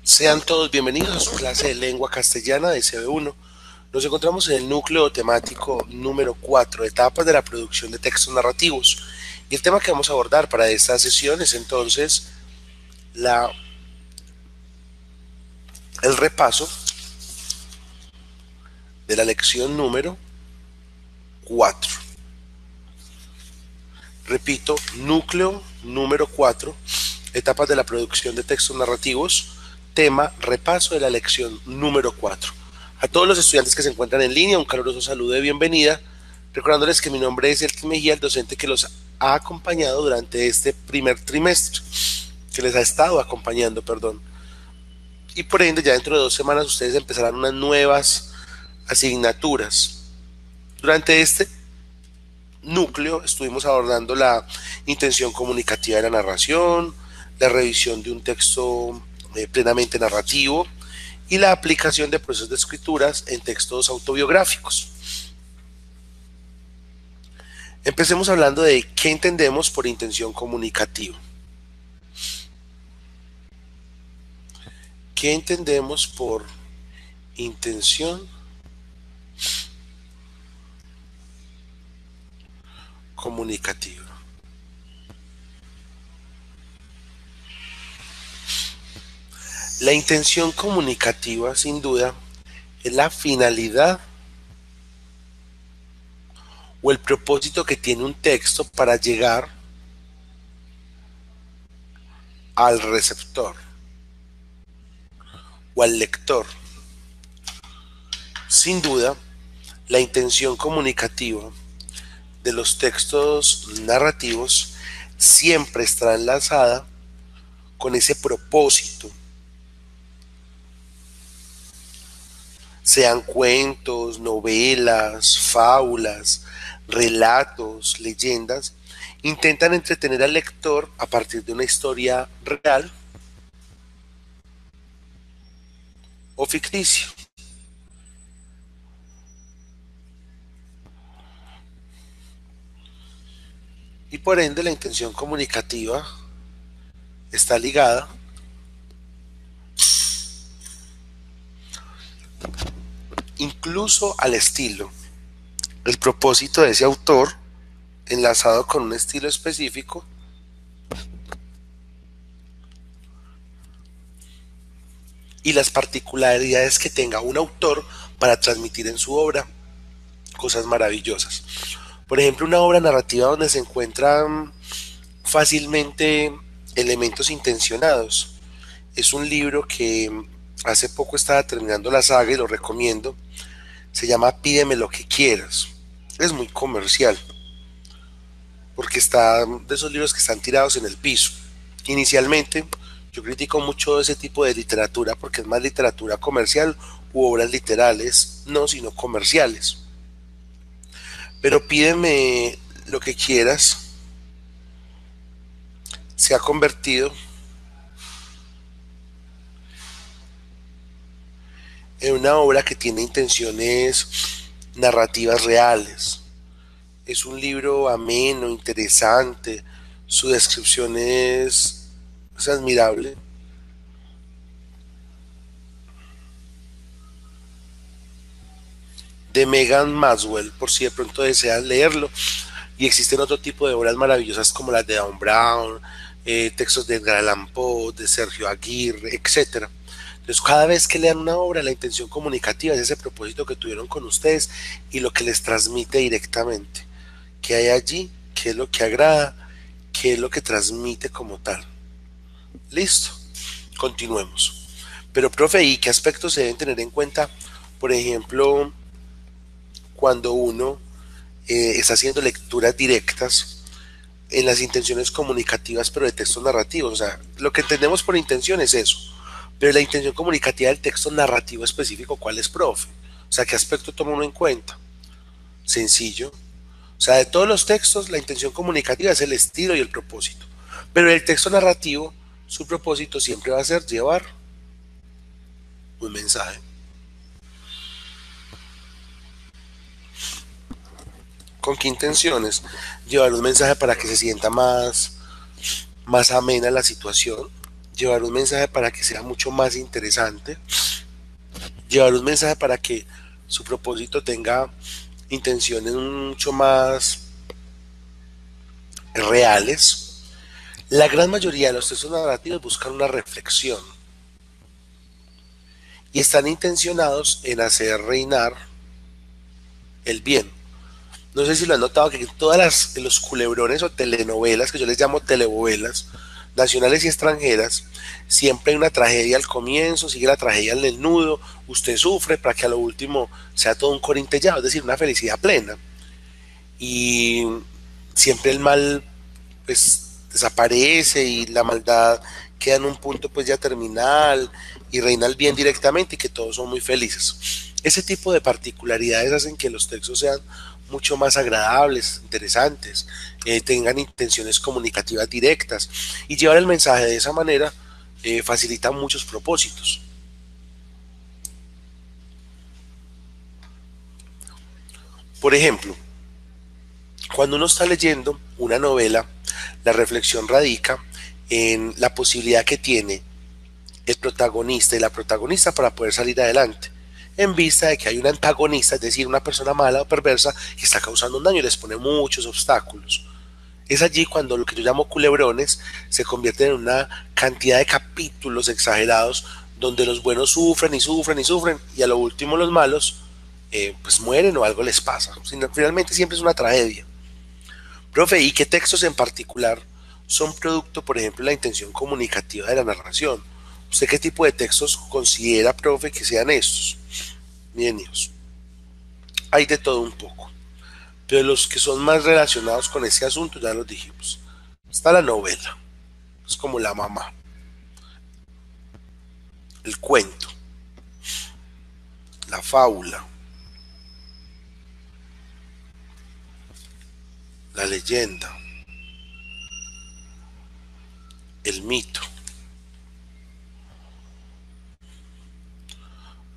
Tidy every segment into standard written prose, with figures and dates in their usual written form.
Sean todos bienvenidos a su clase de lengua castellana de CB1. Nos encontramos en el núcleo temático número 4, etapas de la producción de textos narrativos. Y el tema que vamos a abordar para esta sesión es entonces la, el repaso de la lección número 4. Repito, núcleo número 4, etapas de la producción de textos narrativos, tema repaso de la lección número 4. A todos los estudiantes que se encuentran en línea, un caluroso saludo de bienvenida, recordándoles que mi nombre es Elkin Mejía, el docente que los ha acompañado durante este primer trimestre, que les ha estado acompañando, perdón. Y por ende, ya dentro de 2 semanas ustedes empezarán unas nuevas asignaturas. Durante este núcleo estuvimos abordando la intención comunicativa de la narración, la revisión de un texto plenamente narrativo y la aplicación de procesos de escrituras en textos autobiográficos. Empecemos hablando de qué entendemos por intención comunicativa. ¿Qué entendemos por intención comunicativa? La intención comunicativa, sin duda, es la finalidad o el propósito que tiene un texto para llegar al receptor o al lector. Sin duda, la intención comunicativa de los textos narrativos siempre estará enlazada con ese propósito. Sean cuentos, novelas, fábulas, relatos, leyendas, intentan entretener al lector a partir de una historia real o ficticia. Y por ende la intención comunicativa está ligada incluso al estilo, el propósito de ese autor enlazado con un estilo específico y las particularidades que tenga un autor para transmitir en su obra cosas maravillosas. Por ejemplo, una obra narrativa donde se encuentran fácilmente elementos intencionados. Es un libro que hace poco estaba terminando la saga y lo recomiendo. Se llama Pídeme lo que quieras. Es muy comercial porque está de esos libros que están tirados en el piso. Inicialmente yo critico mucho ese tipo de literatura porque es más literatura comercial u obras literales, no sino comerciales. Pero Pídeme lo que quieras se ha convertido en una obra que tiene intenciones narrativas reales. Es un libro ameno, interesante, su descripción es admirable. De Megan Maswell, por si de pronto desean leerlo. Y existen otro tipo de obras maravillosas como las de Dan Brown, textos de Edgar Allan Poe, de Sergio Aguirre, etcétera. Entonces, cada vez que lean una obra, la intención comunicativa es ese propósito que tuvieron con ustedes y lo que les transmite directamente. ¿Qué hay allí? ¿Qué es lo que agrada? ¿Qué es lo que transmite como tal? Listo, continuemos. Pero, profe, ¿y qué aspectos se deben tener en cuenta? Por ejemplo, cuando uno está haciendo lecturas directas en las intenciones comunicativas, pero de textos narrativos. O sea, lo que entendemos por intención es eso. Pero la intención comunicativa del texto narrativo específico, ¿cuál es, profe? O sea, ¿qué aspecto toma uno en cuenta? Sencillo. O sea, de todos los textos, la intención comunicativa es el estilo y el propósito. Pero el texto narrativo, su propósito siempre va a ser llevar un mensaje. ¿Con qué intenciones? Llevar un mensaje para que se sienta más amena la situación, llevar un mensaje para que sea mucho más interesante, llevar un mensaje para que su propósito tenga intenciones mucho más reales. La gran mayoría de los textos narrativos buscan una reflexión y están intencionados en hacer reinar el bien. No sé si lo han notado que en los culebrones o telenovelas, que yo les llamo telenovelas, nacionales y extranjeras, siempre hay una tragedia al comienzo, sigue la tragedia en el nudo, usted sufre para que a lo último sea todo un corintellado, es decir, una felicidad plena. Y siempre el mal pues desaparece y la maldad queda en un punto pues ya terminal y reina el bien directamente y que todos son muy felices. Ese tipo de particularidades hacen que los textos sean mucho más agradables, interesantes, tengan intenciones comunicativas directas y llevar el mensaje de esa manera facilita muchos propósitos. Por ejemplo, cuando uno está leyendo una novela, la reflexión radica en la posibilidad que tiene el protagonista y la protagonista para poder salir adelante, en vista de que hay un antagonista, es decir, una persona mala o perversa que está causando un daño y les pone muchos obstáculos. Es allí cuando lo que yo llamo culebrones se convierte en una cantidad de capítulos exagerados donde los buenos sufren y sufren y sufren y a lo último los malos pues mueren o algo les pasa. Finalmente siempre es una tragedia. Profe, ¿y qué textos en particular son producto, por ejemplo, de la intención comunicativa de la narración? ¿Usted qué tipo de textos considera, profe, que sean estos? Miren, hijos, hay de todo un poco, pero los que son más relacionados con ese asunto ya los dijimos. Está la novela, es como la mamá, el cuento, la fábula, la leyenda, el mito,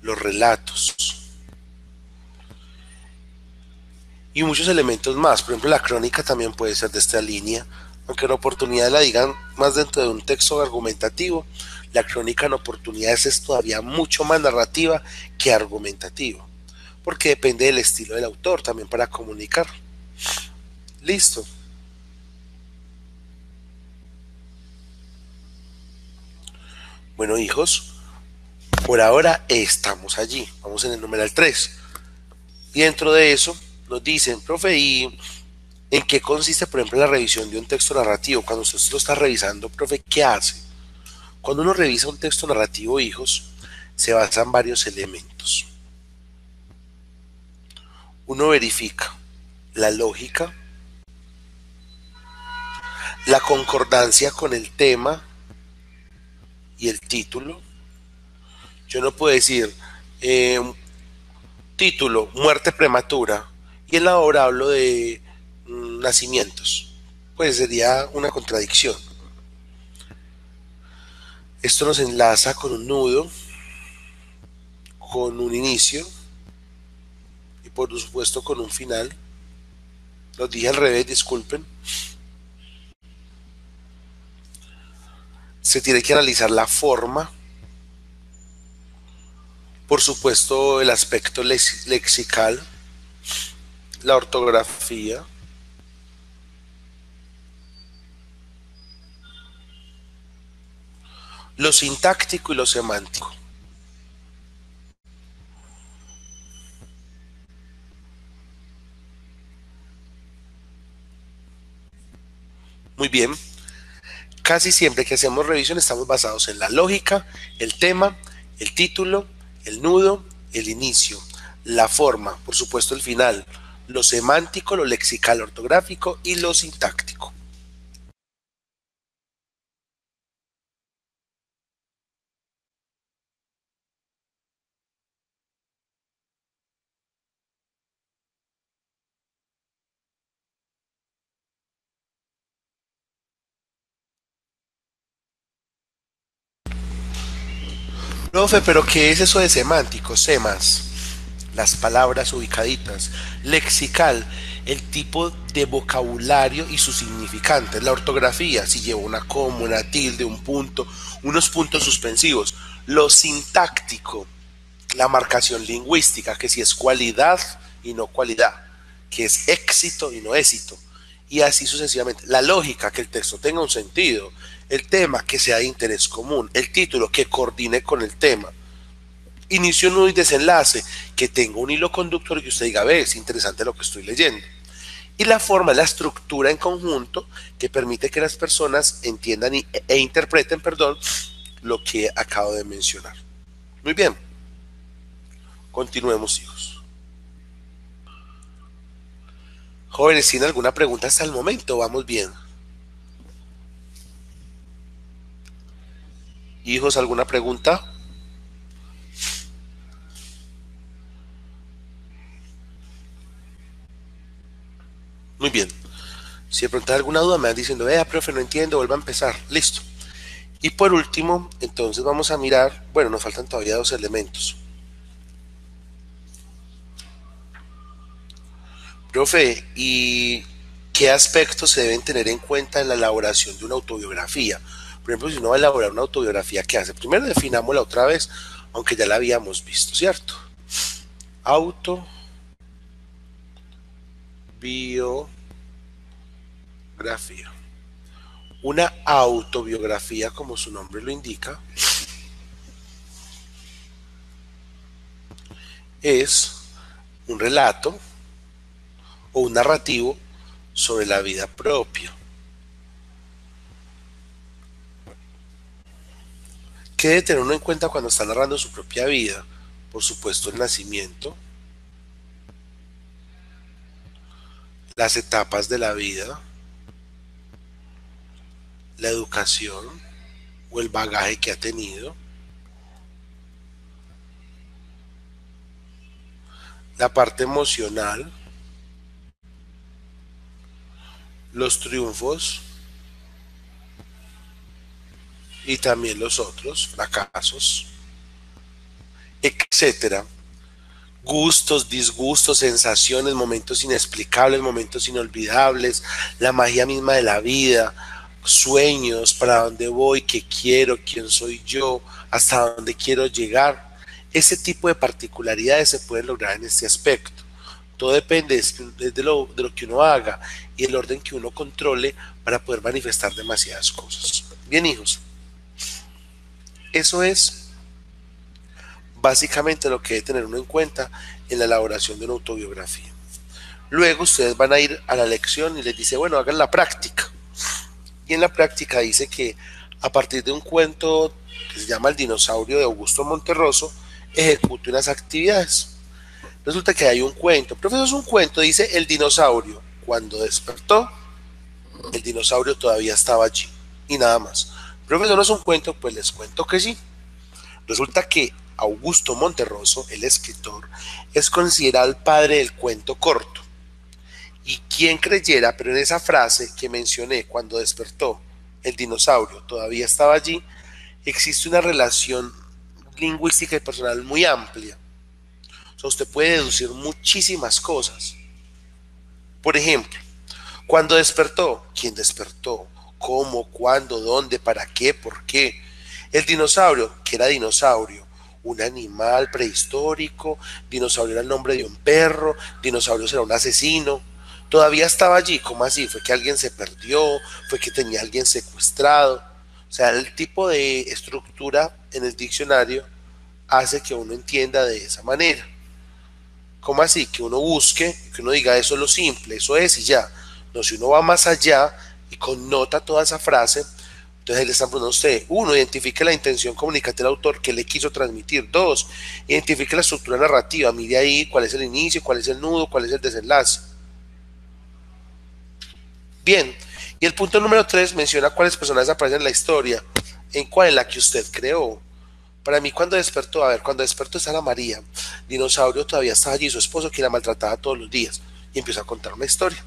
los relatos y muchos elementos más. Por ejemplo, la crónica también puede ser de esta línea, aunque en oportunidad la digan más dentro de un texto argumentativo. La crónica en oportunidades es todavía mucho más narrativa que argumentativa, porque depende del estilo del autor también para comunicar. Listo. Bueno, hijos, por ahora estamos allí. Vamos en el numeral 3. Y dentro de eso nos dicen, profe, ¿y en qué consiste, por ejemplo, la revisión de un texto narrativo? Cuando usted lo está revisando, profe, ¿qué hace? Cuando uno revisa un texto narrativo, hijos, se basa en varios elementos. Uno verifica la lógica, la concordancia con el tema y el título. Yo no puedo decir eh, título, muerte prematura, y en la obra hablo de nacimientos. Pues sería una contradicción. Esto nos enlaza con un nudo, con un inicio y por supuesto con un final. Lo dije al revés, disculpen. Se tiene que analizar la forma, por supuesto el aspecto lexical, la ortografía, lo sintáctico y lo semántico. Muy bien, casi siempre que hacemos revisión estamos basados en la lógica, el tema, el título, el nudo, el inicio, la forma, por supuesto el final, lo semántico, lo lexical, ortográfico y lo sintáctico. Profe, pero ¿qué es eso de semántico? Semas, las palabras ubicaditas. Lexical, el tipo de vocabulario y sus significantes, la ortografía, si lleva una coma, una tilde, un punto, unos puntos suspensivos, lo sintáctico, la marcación lingüística, que si es cualidad y no cualidad, que es éxito y no éxito, y así sucesivamente. La lógica, que el texto tenga un sentido, el tema que sea de interés común, el título que coordine con el tema, inicio, nudo y desenlace, que tenga un hilo conductor y que usted diga, ve, es interesante lo que estoy leyendo. Y la forma, la estructura en conjunto que permite que las personas entiendan e interpreten, perdón, lo que acabo de mencionar. Muy bien, continuemos, hijos. Jóvenes, ¿tienen alguna pregunta hasta el momento? Vamos bien. Hijos, ¿alguna pregunta? Muy bien. Si de pronto hay alguna duda, me van diciendo, vea, profe, no entiendo, vuelva a empezar. Listo. Y por último, entonces vamos a mirar, bueno, nos faltan todavía dos elementos. Profe, ¿y qué aspectos se deben tener en cuenta en la elaboración de una autobiografía? Por ejemplo, si uno va a elaborar una autobiografía, ¿qué hace? Primero definámosla otra vez, aunque ya la habíamos visto, ¿cierto? Autobiografía. Una autobiografía, como su nombre lo indica, es un relato o un narrativo sobre la vida propia. ¿Qué debe tener uno en cuenta cuando está narrando su propia vida? Por supuesto, el nacimiento, las etapas de la vida, la educación o el bagaje que ha tenido, la parte emocional, los triunfos y también los otros fracasos, etcétera. Gustos, disgustos, sensaciones, momentos inexplicables, momentos inolvidables, la magia misma de la vida, sueños, para dónde voy, qué quiero, quién soy yo, hasta dónde quiero llegar. Ese tipo de particularidades se pueden lograr en este aspecto. Todo depende de lo que uno haga y el orden que uno controle para poder manifestar demasiadas cosas. Bien, hijos, eso es básicamente lo que debe tener uno en cuenta en la elaboración de una autobiografía. Luego ustedes van a ir a la lección y les dice, bueno, hagan la práctica. Y en la práctica dice que a partir de un cuento que se llama El dinosaurio de Augusto Monterroso, ejecute unas actividades. Resulta que hay un cuento, profesor, es un cuento, dice el dinosaurio. Cuando despertó, el dinosaurio todavía estaba allí y nada más. Profesor, no es un cuento, pues les cuento que sí. Resulta que Augusto Monterroso, el escritor, es considerado el padre del cuento corto. Y quien creyera, pero en esa frase que mencioné, cuando despertó, el dinosaurio todavía estaba allí, existe una relación lingüística y personal muy amplia. O sea, usted puede deducir muchísimas cosas. Por ejemplo, cuando despertó, ¿quién despertó? ¿Cómo? ¿Cuándo? ¿Dónde? ¿Para qué? ¿Por qué? El dinosaurio, que era dinosaurio, un animal prehistórico, dinosaurio era el nombre de un perro, dinosaurio era un asesino, todavía estaba allí. ¿Cómo así? ¿Fue que alguien se perdió? ¿Fue que tenía a alguien secuestrado? O sea, el tipo de estructura en el diccionario hace que uno entienda de esa manera. ¿Cómo así? Que uno busque, que uno diga eso es lo simple, eso es y ya. No, si uno va más allá y connota toda esa frase, entonces le están preguntando a usted, uno, identifique la intención comunicativa del autor, que le quiso transmitir. Dos, identifique la estructura narrativa, mire ahí cuál es el inicio, cuál es el nudo, cuál es el desenlace. Bien, y el punto número 3 menciona cuáles personajes aparecen en la historia, en cuál, en la que usted creó. Para mí, cuando despertó, a ver, cuando despertó está la María, dinosaurio todavía estaba allí, su esposo que la maltrataba todos los días, y empieza a contar una historia.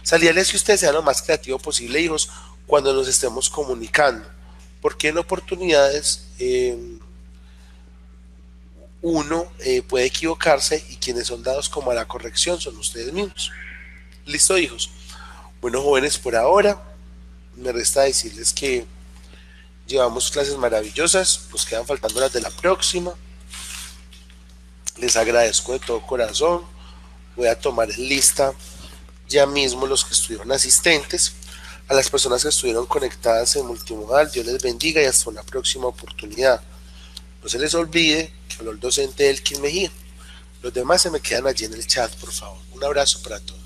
Salíales que usted sea lo más creativo posible, hijos, cuando nos estemos comunicando, porque en oportunidades uno puede equivocarse y quienes son dados como a la corrección son ustedes mismos. Listo, hijos. Bueno, jóvenes, por ahora me resta decirles que llevamos clases maravillosas, nos quedan faltando las de la próxima. Les agradezco de todo corazón. Voy a tomar en lista ya mismo los que estuvieron asistentes. A las personas que estuvieron conectadas en multimodal, Dios les bendiga y hasta una próxima oportunidad. No se les olvide que habló el docente Elkin Mejía. Los demás se me quedan allí en el chat, por favor. Un abrazo para todos.